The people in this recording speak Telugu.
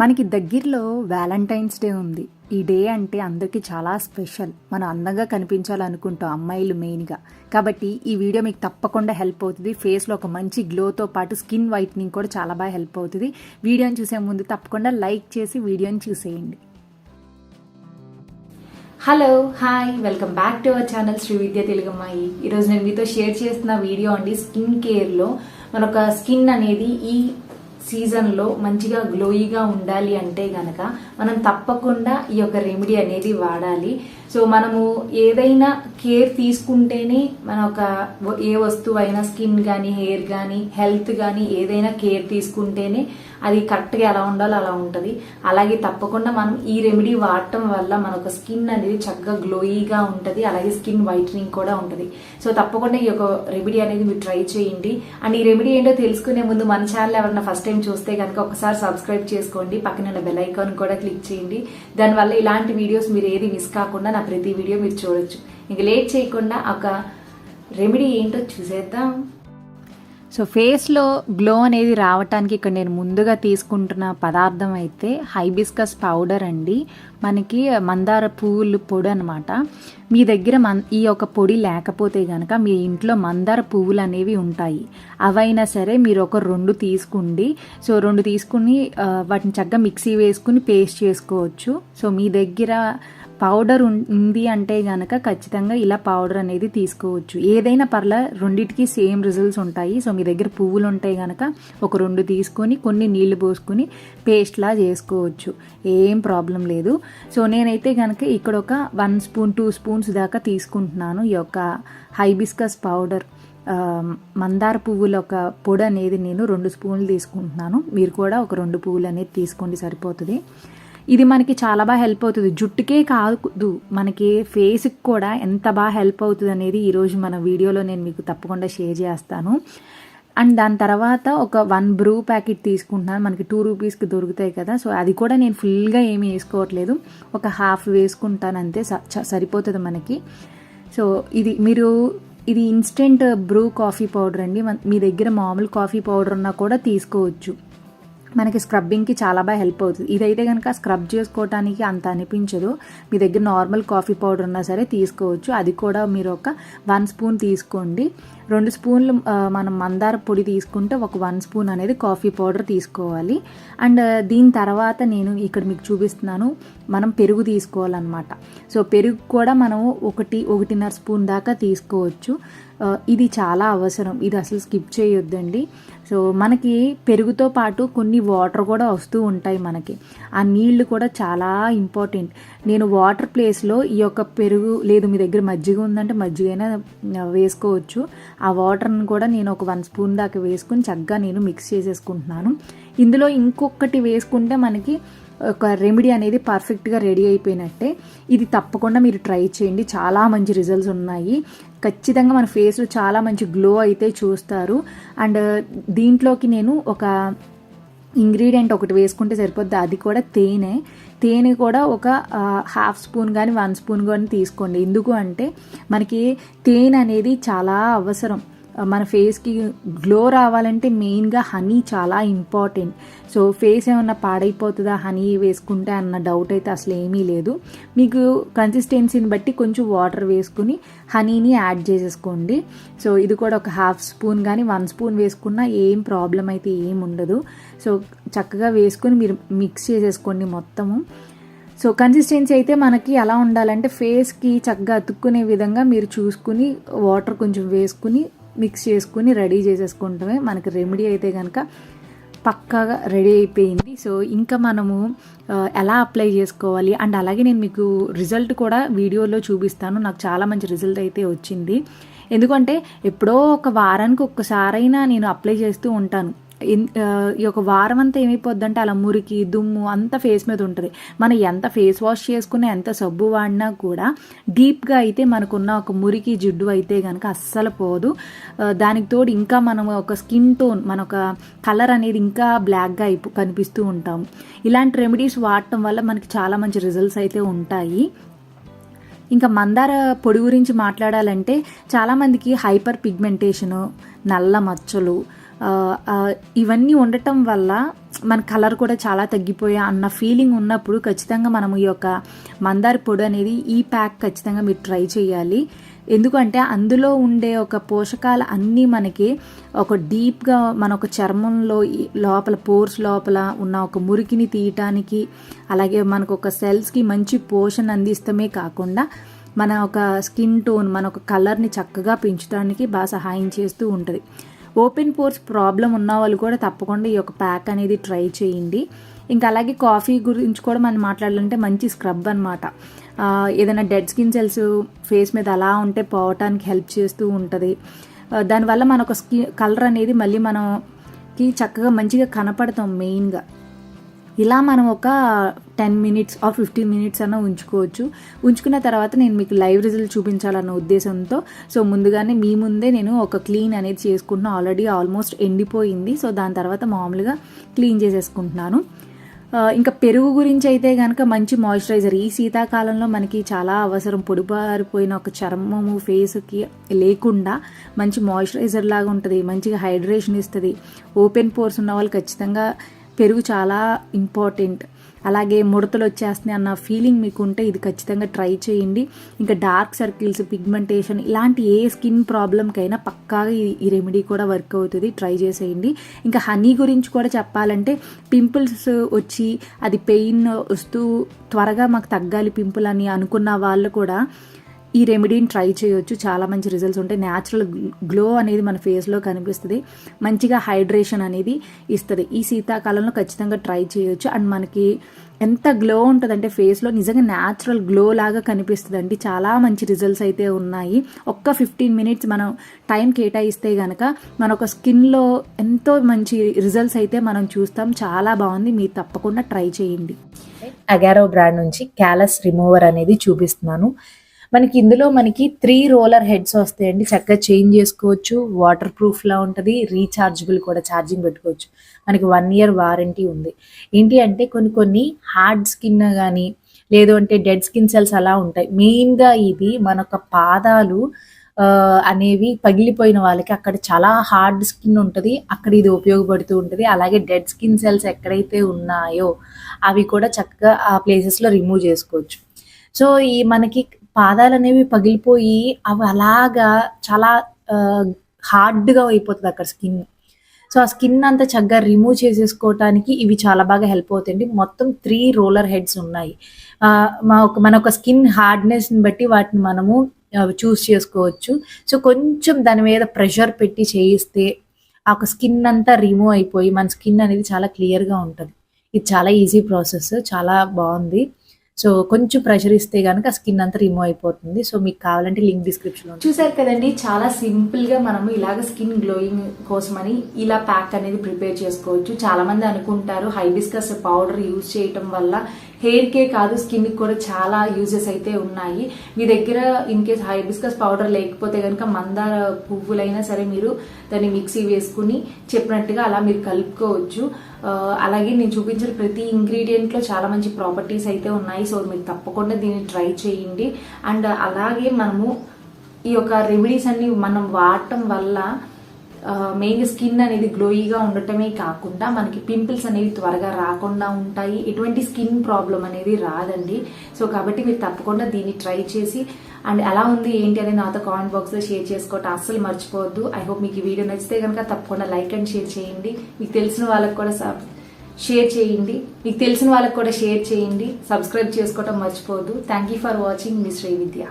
మనకి దగ్గరలో వ్యాలంటైన్స్ డే ఉంది. ఈ డే అంటే అందరికీ చాలా స్పెషల్. మనం అందంగా కనిపించాలనుకుంటాం అమ్మాయిలు మెయిన్గా. కాబట్టి ఈ వీడియో మీకు తప్పకుండా హెల్ప్ అవుతుంది. ఫేస్లో ఒక మంచి గ్లోతో పాటు స్కిన్ వైట్నింగ్ కూడా చాలా బాగా హెల్ప్ అవుతుంది. వీడియోని చూసే ముందు తప్పకుండా లైక్ చేసి వీడియోని చూసేయండి. Hello, hi, welcome back to our channel Sri Vidya Telugammayi. ఈరోజు నేను మీతో షేర్ చేస్తున్న వీడియో అండి స్కిన్ కేర్లో. మనొక స్కిన్ అనేది ఈ సీజన్లో మంచిగా గ్లోయిగా ఉండాలి అంటే గనక మనం తప్పకుండా ఈ యొక్క రెమెడీ అనేది వాడాలి. సో మనము ఏదైనా కేర్ తీసుకుంటేనే మన ఒక ఏ వస్తువు అయినా స్కిన్ కానీ హెయిర్ కానీ హెల్త్ కానీ ఏదైనా కేర్ తీసుకుంటేనే అది కరెక్ట్గా ఎలా ఉండాలో అలా ఉంటుంది. అలాగే తప్పకుండా మనం ఈ రెమెడీ వాడటం వల్ల మన ఒక స్కిన్ అనేది చక్కగా గ్లోయిగా ఉంటుంది. అలాగే స్కిన్ వైట్నింగ్ కూడా ఉంటుంది. సో తప్పకుండా ఈ యొక్క రెమెడీ అనేది మీరు ట్రై చేయండి. అండ్ ఈ రెమెడీ ఏంటో తెలుసుకునే ముందు మన ఛానల్ ఎవరైనా ఫస్ట్ టైం చూస్తే కనుక ఒకసారి సబ్స్క్రైబ్ చేసుకోండి. పక్కన బెల్ ఐకాన్ కూడా క్లిక్ చేయండి. దానివల్ల ఇలాంటి వీడియోస్ మీరు ఏది మిస్ కాకుండా నా ప్రతి వీడియో మీరు చూడొచ్చు. ఇంక లేట్ చేయకుండా ఒక రెమెడీ ఏంటో చూసేద్దాం. సో ఫేస్లో గ్లో అనేది రావటానికి ఇక్కడ నేను ముందుగా తీసుకుంటున్న పదార్థం అయితే హైబిస్కస్ పౌడర్ అండి. మనకి మందార పువ్వులు పొడి అనమాట. మీ దగ్గర ఈ యొక్క పొడి లేకపోతే కనుక మీ ఇంట్లో మందార పువ్వులు అనేవి ఉంటాయి. అవైనా సరే మీరు ఒక 2 తీసుకోండి. సో 2 తీసుకుని వాటిని చక్కగా మిక్సీ వేసుకుని పేస్ట్ చేసుకోవచ్చు. సో మీ దగ్గర పౌడర్ ఉంది అంటే గనక ఖచ్చితంగా ఇలా పౌడర్ అనేది తీసుకోవచ్చు. ఏదైనా పర్లా, రెండిటికి సేమ్ రిజల్ట్స్ ఉంటాయి. సో మీ దగ్గర పువ్వులు ఉంటాయి కనుక ఒక 2 తీసుకొని కొన్ని నీళ్లు పోసుకొని పేస్ట్లా చేసుకోవచ్చు. ఏం ప్రాబ్లం లేదు. సో నేనైతే కనుక ఇక్కడ ఒక 1 స్పూన్ 2 స్పూన్స్ దాకా తీసుకుంటున్నాను. ఈ యొక్క హైబిస్కస్ పౌడర్ మందార పువ్వుల ఒక పొడి అనేది నేను 2 స్పూన్లు తీసుకుంటున్నాను. మీరు కూడా ఒక 2 పువ్వులు అనేది తీసుకోండి, సరిపోతుంది. ఇది మనకి చాలా బాగా హెల్ప్ అవుతుంది. జుట్టుకే కాదు, మనకి ఫేస్కి కూడా ఎంత బాగా హెల్ప్ అవుతుంది అనేది ఈరోజు మన వీడియోలో నేను మీకు తప్పకుండా షేర్ చేస్తాను. అండ్ దాని తర్వాత ఒక 1 బ్రూ ప్యాకెట్ తీసుకుంటున్నాను. మనకి 2 రూపీస్కి దొరుకుతాయి కదా. సో అది కూడా నేను ఫుల్గా ఏమీ వేసుకోవట్లేదు, ఒక హాఫ్ వేసుకుంటాను అంతే, సరిపోతుంది మనకి. సో ఇది ఇన్స్టెంట్ బ్రూ కాఫీ పౌడర్ అండి. మీ దగ్గర మామూలు కాఫీ పౌడర్ ఉన్నా కూడా తీసుకోవచ్చు. మనకి స్క్రబ్బింగ్కి చాలా బాగా హెల్ప్ అవుతుంది. ఇదైతే కనుక స్క్రబ్ చేసుకోవటానికి అంత అనిపించదు. మీ దగ్గర నార్మల్ కాఫీ పౌడర్ ఉన్నా సరే తీసుకోవచ్చు. అది కూడా మీరు ఒక 1 స్పూన్ తీసుకోండి. 2 స్పూన్లు మనం మందార పొడి తీసుకుంటే ఒక 1 స్పూన్ అనేది కాఫీ పౌడర్ తీసుకోవాలి. అండ్ దీని తర్వాత నేను ఇక్కడ మీకు చూపిస్తున్నాను, మనం పెరుగు తీసుకోవాలన్నమాట. సో పెరుగు కూడా మనము 1.5 స్పూన్ దాకా తీసుకోవచ్చు. ఇది చాలా అవసరం, ఇది అసలు స్కిప్ చేయొద్దండి. సో మనకి పెరుగుతో పాటు కొన్ని వాటర్ కూడా వస్తూ ఉంటాయి మనకి. ఆ నీళ్లు కూడా చాలా ఇంపార్టెంట్. నేను వాటర్ ప్లేస్లో ఈ యొక్క పెరుగు, లేదు మీ దగ్గర మజ్జిగ ఉందంటే మజ్జిగ అయినా వేసుకోవచ్చు. ఆ వాటర్ని కూడా నేను ఒక 1 స్పూన్ దాకా వేసుకుని చక్కగా నేను మిక్స్ చేసేసుకుంటున్నాను. ఇందులో ఇంకొకటి వేసుకుంటే మనకి ఒక రెమెడీ అనేది పర్ఫెక్ట్గా రెడీ అయిపోయినట్టే. ఇది తప్పకుండా మీరు ట్రై చేయండి, చాలా మంచి రిజల్ట్స్ ఉన్నాయి. ఖచ్చితంగా మన ఫేస్లో చాలా మంచి గ్లో అయితే చూస్తారు. అండ్ దీంట్లోకి నేను ఒక ఇంగ్రీడియంట్ ఒకటి వేసుకుంటే సరిపోద్ది, అది కూడా తేనె కూడా ఒక హాఫ్ స్పూన్ కానీ 1 స్పూన్ కానీ తీసుకోండి. ఎందుకు అంటే మనకి తేనె అనేది చాలా అవసరం. మన ఫేస్కి గ్లో రావాలంటే మెయిన్గా హనీ చాలా ఇంపార్టెంట్. సో ఫేస్ ఏమన్నా పాడైపోతుందా హనీ వేసుకుంటే అన్న డౌట్ అయితే అసలు ఏమీ లేదు. మీకు కన్సిస్టెన్సీని బట్టి కొంచెం వాటర్ వేసుకుని హనీని యాడ్ చేసేసుకోండి. సో ఇది కూడా ఒక హాఫ్ స్పూన్ కానీ 1 స్పూన్ వేసుకున్నా ఏం ప్రాబ్లం అయితే ఏం ఉండదు. సో చక్కగా వేసుకొని మీరు మిక్స్ చేసేసుకోండి మొత్తము. సో కన్సిస్టెన్సీ అయితే మనకి ఎలా ఉండాలంటే ఫేస్కి చక్కగా అతుక్కునే విధంగా మీరు చూసుకుని వాటర్ కొంచెం వేసుకుని మిక్స్ చేసుకుని రెడీ చేసేసుకుంటామే. మనకి రెమెడీ అయితే కనుక పక్కాగా రెడీ అయిపోయింది. సో ఇంకా మనము ఎలా అప్లై చేసుకోవాలి అండ్ అలాగే నేను మీకు రిజల్ట్ కూడా వీడియోలో చూపిస్తాను. నాకు చాలా మంచి రిజల్ట్ అయితే వచ్చింది. ఎందుకంటే ఎప్పుడో ఒక వారానికి ఒక్కసారైనా నేను అప్లై చేస్తూ ఉంటాను. ఈ ఒక వారం అంతా ఏమైపోద్దంటే అలా మురికి దుమ్ము అంతా ఫేస్ మీద ఉంటుంది. మనం ఎంత ఫేస్ వాష్ చేసుకున్నా ఎంత సబ్బు వాడినా కూడా డీప్గా అయితే మనకున్న ఒక మురికి జిడ్డు అయితే కనుక అస్సలు పోదు. దానికి తోడు ఇంకా మనం ఒక స్కిన్ టోన్, మన ఒక కలర్ అనేది ఇంకా బ్లాక్గా కనిపిస్తూ ఉంటాము. ఇలాంటి రెమెడీస్ వాడటం వల్ల మనకి చాలా మంచి రిజల్ట్స్ అయితే ఉంటాయి. ఇంకా మందార పొడి గురించి మాట్లాడాలంటే చాలామందికి హైపర్ పిగ్మెంటేషను, నల్ల మచ్చలు, ఇవన్నీ ఉండటం వల్ల మన కలర్ కూడా చాలా తగ్గిపోయా అన్న ఫీలింగ్ ఉన్నప్పుడు ఖచ్చితంగా మనము ఈ యొక్క మందార పొడి అనేది ఈ ప్యాక్ ఖచ్చితంగా మీరు ట్రై చేయాలి. ఎందుకంటే అందులో ఉండే ఒక పోషకాలు అన్నీ మనకి ఒక డీప్గా మన ఒక చర్మంలో లోపల పోర్స్ లోపల ఉన్న ఒక మురికిని తీయటానికి, అలాగే మనకు ఒక సెల్స్కి మంచి పోషణ అందిస్తమే కాకుండా మన ఒక స్కిన్ టోన్, మన ఒక కలర్ని చక్కగా పెంచడానికి బాగా సహాయం చేస్తూ ఉంటుంది. ఓపెన్ పోర్స్ ప్రాబ్లం ఉన్న వాళ్ళు కూడా తప్పకుండా ఈ యొక్క ప్యాక్ అనేది ట్రై చేయండి. ఇంకా అలాగే కాఫీ గురించి కూడా మనం మాట్లాడాలంటే మంచి స్క్రబ్ అనమాట. ఏదైనా డెడ్ స్కిన్ సెల్స్ ఫేస్ మీద అలా ఉంటే పోవటానికి హెల్ప్ చేస్తూ ఉంటుంది. దానివల్ల మన ఒక కలర్ అనేది మళ్ళీ మనకి చక్కగా మంచిగా కనపడతాం. మెయిన్గా ఇలా మనం ఒక 10 మినిట్స్ ఆర్ 15 మినిట్స్ అన్న ఉంచుకోవచ్చు. ఉంచుకున్న తర్వాత నేను మీకు లైవ్ రిజల్ట్ చూపించాలన్న ఉద్దేశంతో ముందుగానే మీ ముందే నేను ఒక క్లీన్ అనేది చేసుకుంటున్నాను. ఆల్రెడీ ఆల్మోస్ట్ ఎండిపోయింది. దాని తర్వాత మామూలుగా క్లీన్ చేసేసుకుంటున్నాను. ఇంకా పెరుగు గురించి అయితే కనుక మంచి మాయిశ్చరైజర్ ఈ శీతాకాలంలో మనకి చాలా అవసరం. పొడిబారిపోయిన ఒక చర్మము ఫేస్కి లేకుండా మంచి మాయిశ్చరైజర్ లాగా ఉంటుంది, మంచిగా హైడ్రేషన్ ఇస్తుంది. ఓపెన్ పోర్స్ ఉన్న వాళ్ళు ఖచ్చితంగా పెరుగు చాలా ఇంపార్టెంట్. అలాగే ముడతలు వచ్చేస్తున్నాయి అన్న ఫీలింగ్ మీకు ఉంటే ఇది ఖచ్చితంగా ట్రై చేయండి. ఇంకా డార్క్ సర్కిల్స్, పిగ్మెంటేషన్ ఇలాంటి ఏ స్కిన్ ప్రాబ్లంకైనా పక్కాగా ఈ రెమెడీ కూడా వర్క్ అవుతుంది. ట్రై చేసేయండి. ఇంకా హనీ గురించి కూడా చెప్పాలంటే పింపుల్స్ వచ్చి అది పెయిన్ వస్తూ త్వరగా మాకు తగ్గాలి పింపుల్ అని అనుకున్న వాళ్ళు కూడా ఈ రెమెడీని ట్రై చేయొచ్చు. చాలా మంచి రిజల్ట్స్ ఉంటాయి. న్యాచురల్ గ్లో అనేది మన ఫేస్లో కనిపిస్తుంది. మంచిగా హైడ్రేషన్ అనేది ఇస్తుంది. ఈ శీతాకాలంలో ఖచ్చితంగా ట్రై చేయొచ్చు. అండ్ మనకి ఎంత గ్లో ఉంటుందంటే ఫేస్లో నిజంగా న్యాచురల్ గ్లో లాగా కనిపిస్తుంది అండి. చాలా మంచి రిజల్ట్స్ అయితే ఉన్నాయి. ఒక్క 15 మినిట్స్ మనం టైం కేటాయిస్తే కనుక మన ఒక స్కిన్లో ఎంతో మంచి రిజల్ట్స్ అయితే మనం చూస్తాం. చాలా బాగుంది. మీరు తప్పకుండా ట్రై చేయండి. అగారో బ్రాండ్ నుంచి క్యాలస్ రిమూవర్ అనేది చూపిస్తున్నాను. ఇందులో మనకి 3 రోలర్ హెడ్స్ వస్తాయండి. చక్కగా చేంజ్ చేసుకోవచ్చు. వాటర్ ప్రూఫ్లా ఉంటుంది. రీఛార్జబుల్ కూడా, ఛార్జింగ్ పెట్టుకోవచ్చు. మనకి 1 ఇయర్ వారంటీ ఉంది. ఏంటి అంటే కొన్ని హార్డ్ స్కిన్ కానీ లేదు అంటే డెడ్ స్కిన్ సెల్స్ అలా ఉంటాయి. మెయిన్గా ఇది మన పాదాలు అనేవి పగిలిపోయిన వాళ్ళకి అక్కడ చాలా హార్డ్ స్కిన్ ఉంటుంది. అక్కడ ఇది ఉపయోగపడుతూ ఉంటుంది. అలాగే డెడ్ స్కిన్ సెల్స్ ఎక్కడైతే ఉన్నాయో అవి కూడా చక్కగా ఆ ప్లేసెస్లో రిమూవ్ చేసుకోవచ్చు. ఈ మనకి పాదాలు అనేవి పగిలిపోయి అవి అలాగా చాలా హార్డ్గా అయిపోతుంది అక్కడ స్కిన్. ఆ స్కిన్ అంతా చక్కగా రిమూవ్ చేసేసుకోవటానికి ఇవి చాలా బాగా హెల్ప్ అవుతాయండి. మొత్తం 3 రోలర్ హెడ్స్ ఉన్నాయి. మన ఒక స్కిన్ హార్డ్నెస్ని బట్టి వాటిని మనము చూస్ చేసుకోవచ్చు. కొంచెం దాని మీద ప్రెషర్ పెట్టి చేయిస్తే ఆ ఒక స్కిన్ అంతా రిమూవ్ అయిపోయి మన స్కిన్ అనేది చాలా క్లియర్గా ఉంటుంది. ఇది చాలా ఈజీ ప్రాసెస్, చాలా బాగుంది. కొంచెం ప్రెషర్ ఇస్తే కనుక స్కిన్ అంతా రిమూవ్ అయిపోతుంది. మీకు కావాలంటే లింక్ డిస్క్రిప్షన్లో. చూసారు కదండి, చాలా సింపుల్గా మనము ఇలాగ స్కిన్ గ్లోయింగ్ కోసమని ఇలా ప్యాక్ అనేది ప్రిపేర్ చేసుకోవచ్చు. చాలా మంది అనుకుంటారు హైబిస్కస్ పౌడర్ యూజ్ చేయటం వల్ల హెయిర్కే కాదు స్కిన్కి కూడా చాలా యూజెస్ అయితే ఉన్నాయి. మీ దగ్గర ఇన్ కేస్ హైబిస్కస్ పౌడర్ లేకపోతే కనుక మందార పువ్వులైనా సరే మీరు దాన్ని మిక్సీ వేసుకుని చెప్పినట్టుగా అలా మీరు కలుపుకోవచ్చు. అలాగే నేను చూపించిన ప్రతి ఇంగ్రీడియంట్లో చాలా మంచి ప్రాపర్టీస్ అయితే ఉన్నాయి. మీరు తప్పకుండా దీన్ని ట్రై చేయండి. అండ్ అలాగే మనము ఈ యొక్క రెమెడీస్ అన్ని మనం వాడటం వల్ల మెయిన్ స్కిన్ అనేది గ్లోయిగా ఉండటమే కాకుండా మనకి పింపుల్స్ అనేవి త్వరగా రాకుండా ఉంటాయి. ఎటువంటి స్కిన్ ప్రాబ్లం అనేది రాదండి. కాబట్టి మీరు తప్పకుండా దీన్ని ట్రై చేసి అండ్ ఎలా ఉంది ఏంటి అనేది నాతో కామెంట్ బాక్స్లో షేర్ చేసుకోవటం అస్సలు మర్చిపోవద్దు. ఐ హోప్ మీకు ఈ వీడియో నచ్చితే కనుక తప్పకుండా లైక్ అండ్ షేర్ చేయండి. మీకు తెలిసిన వాళ్ళకి కూడా షేర్ చేయండి. సబ్స్క్రైబ్ చేసుకోవటం మర్చిపోవద్దు. Thank you for watching me Srividya.